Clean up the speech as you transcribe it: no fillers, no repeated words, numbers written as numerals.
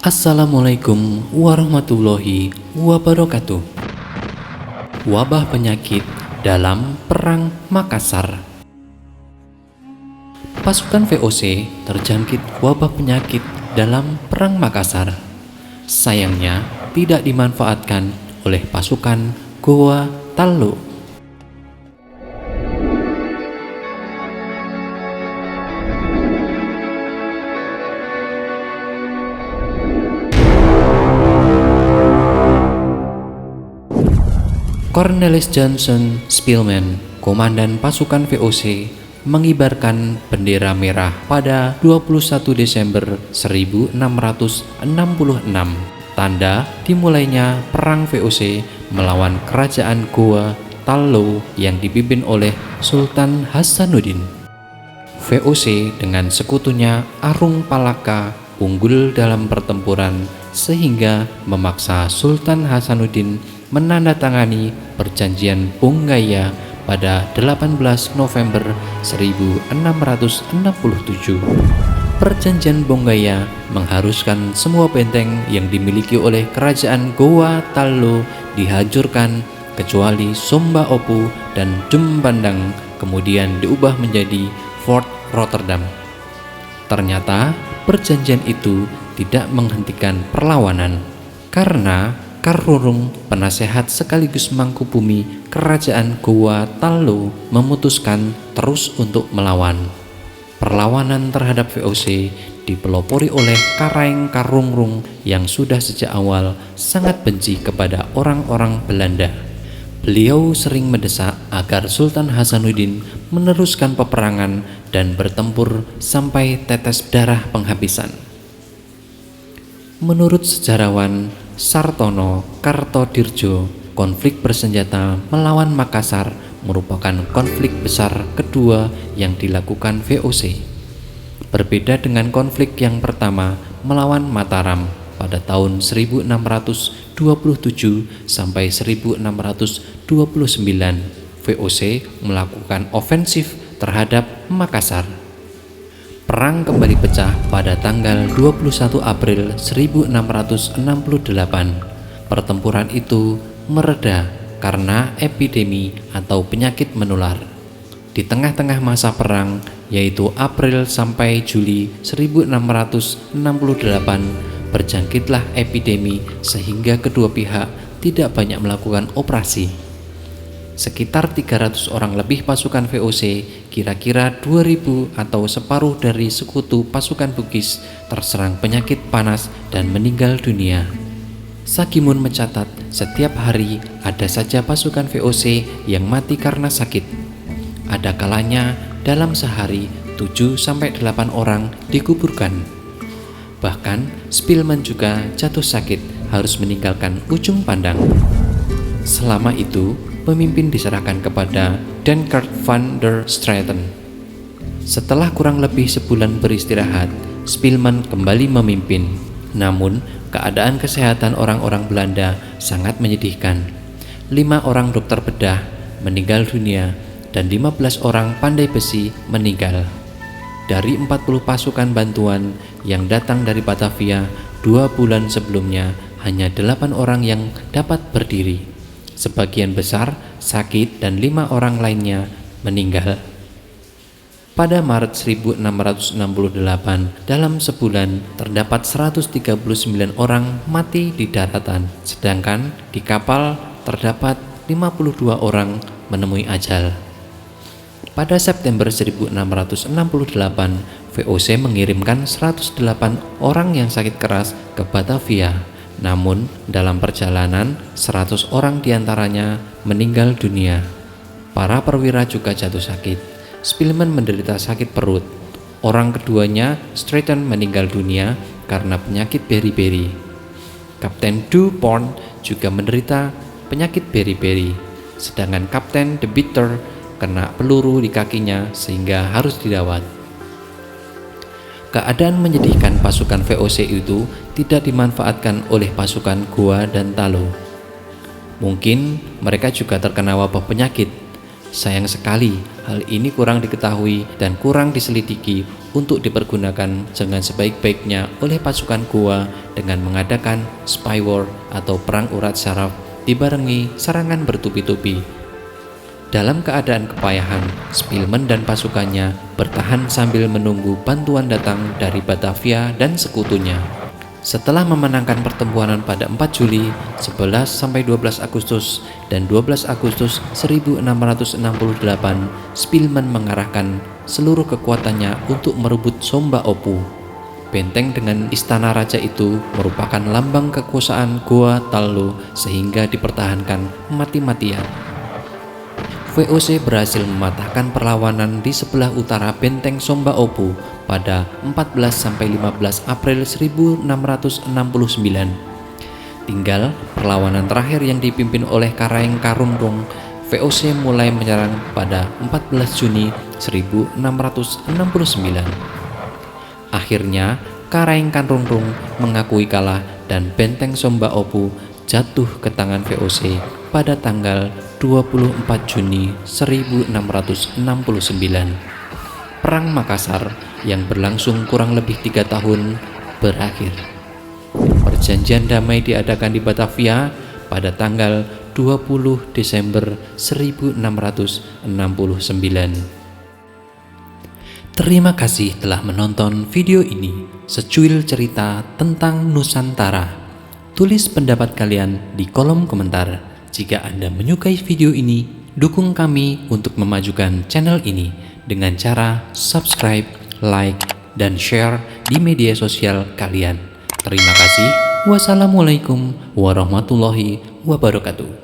Assalamualaikum warahmatullahi wabarakatuh. Wabah penyakit dalam Perang Makassar. Pasukan VOC terjangkit wabah penyakit dalam Perang Makassar. Sayangnya tidak dimanfaatkan oleh pasukan Goa Tallo. Cornelis Johnson Spillman, komandan pasukan VOC, mengibarkan bendera merah pada 21 Desember 1666, tanda dimulainya perang VOC melawan kerajaan Goa Tallo yang dipimpin oleh Sultan Hasanuddin. VOC dengan sekutunya Arung Palaka unggul dalam pertempuran sehingga memaksa Sultan Hasanuddin menandatangani perjanjian Bonggaya pada 18 November 1667. Perjanjian Bonggaya mengharuskan semua benteng yang dimiliki oleh kerajaan Goa Tallo dihancurkan kecuali Somba Opu dan Jembandang, kemudian diubah menjadi Fort Rotterdam. Ternyata perjanjian itu tidak menghentikan perlawanan karena Karurung, penasehat sekaligus mangku bumi kerajaan Goa Tallo, memutuskan terus untuk melawan. Perlawanan terhadap VOC dipelopori oleh Karaeng Karungrung yang sudah sejak awal sangat benci kepada orang-orang Belanda. Beliau sering mendesak agar Sultan Hasanuddin meneruskan peperangan dan bertempur sampai tetes darah penghabisan. Menurut sejarawan Sartono Kartodirjo, konflik bersenjata melawan Makassar merupakan konflik besar kedua yang dilakukan VOC. Berbeda dengan konflik yang pertama melawan Mataram pada tahun 1627 sampai 1629, VOC melakukan ofensif terhadap Makassar. Perang kembali pecah pada tanggal 21 April 1668. Pertempuran itu mereda karena epidemi atau penyakit menular. Di tengah-tengah masa perang, yaitu April sampai Juli 1668, berjangkitlah epidemi sehingga kedua pihak tidak banyak melakukan operasi. Sekitar 300 orang lebih pasukan VOC, kira-kira 2000 atau separuh dari sekutu pasukan Bugis terserang penyakit panas dan meninggal dunia. Sagimun mencatat setiap hari ada saja pasukan VOC yang mati karena sakit. Ada kalanya dalam sehari 7-8 orang dikuburkan. Bahkan Spillman juga jatuh sakit harus meninggalkan ujung pandang. Selama itu pemimpin diserahkan kepada Denkert van der Straeten. Setelah kurang lebih sebulan beristirahat, Spillman kembali memimpin. Namun, keadaan kesehatan orang-orang Belanda sangat menyedihkan. 5 orang dokter bedah meninggal dunia dan 15 orang pandai besi meninggal. Dari 40 pasukan bantuan yang datang dari Batavia 2 bulan sebelumnya, hanya 8 orang yang dapat berdiri. Sebagian besar sakit dan 5 orang lainnya meninggal. Pada Maret 1668, dalam sebulan terdapat 139 orang mati di daratan, sedangkan di kapal terdapat 52 orang menemui ajal. Pada September 1668, VOC mengirimkan 108 orang yang sakit keras ke Batavia. Namun dalam perjalanan 100 orang diantaranya meninggal dunia. Para perwira juga jatuh sakit. Spillman menderita sakit perut. Orang keduanya, Straeten, meninggal dunia karena penyakit beri-beri. Kapten Dupont juga menderita penyakit beri-beri. Sedangkan Kapten De Bitter kena peluru di kakinya sehingga harus dirawat. Keadaan menyedihkan pasukan VOC itu tidak dimanfaatkan oleh pasukan Goa dan Tallo. Mungkin mereka juga terkena wabah penyakit. Sayang sekali, hal ini kurang diketahui dan kurang diselidiki untuk dipergunakan dengan sebaik-baiknya oleh pasukan Goa dengan mengadakan spy war atau perang urat syaraf dibarengi serangan bertubi-tubi. Dalam keadaan kepayahan, Spilman dan pasukannya bertahan sambil menunggu bantuan datang dari Batavia dan sekutunya. Setelah memenangkan pertempuran pada 4 Juli, 11-12 Agustus, dan 12 Agustus 1668, Spilman mengarahkan seluruh kekuatannya untuk merebut Somba Opu. Benteng dengan istana raja itu merupakan lambang kekuasaan Goa Tallo sehingga dipertahankan mati-matian. VOC berhasil mematahkan perlawanan di sebelah utara benteng Somba Opu pada 14-15 April 1669. Tinggal perlawanan terakhir yang dipimpin oleh Karaeng Karundung, VOC mulai menyerang pada 14 Juni 1669. Akhirnya Karaeng Karundung mengakui kalah dan benteng Somba Opu jatuh ke tangan VOC pada tanggal 24 Juni 1669. Perang Makassar yang berlangsung kurang lebih 3 tahun berakhir. Perjanjian damai diadakan di Batavia pada tanggal 20 Desember 1669. Terima kasih telah menonton video ini, secuil cerita tentang Nusantara. Tulis pendapat kalian di kolom komentar. Jika Anda menyukai video ini, dukung kami untuk memajukan channel ini dengan cara subscribe, like, dan share di media sosial kalian. Terima kasih. Wassalamualaikum warahmatullahi wabarakatuh.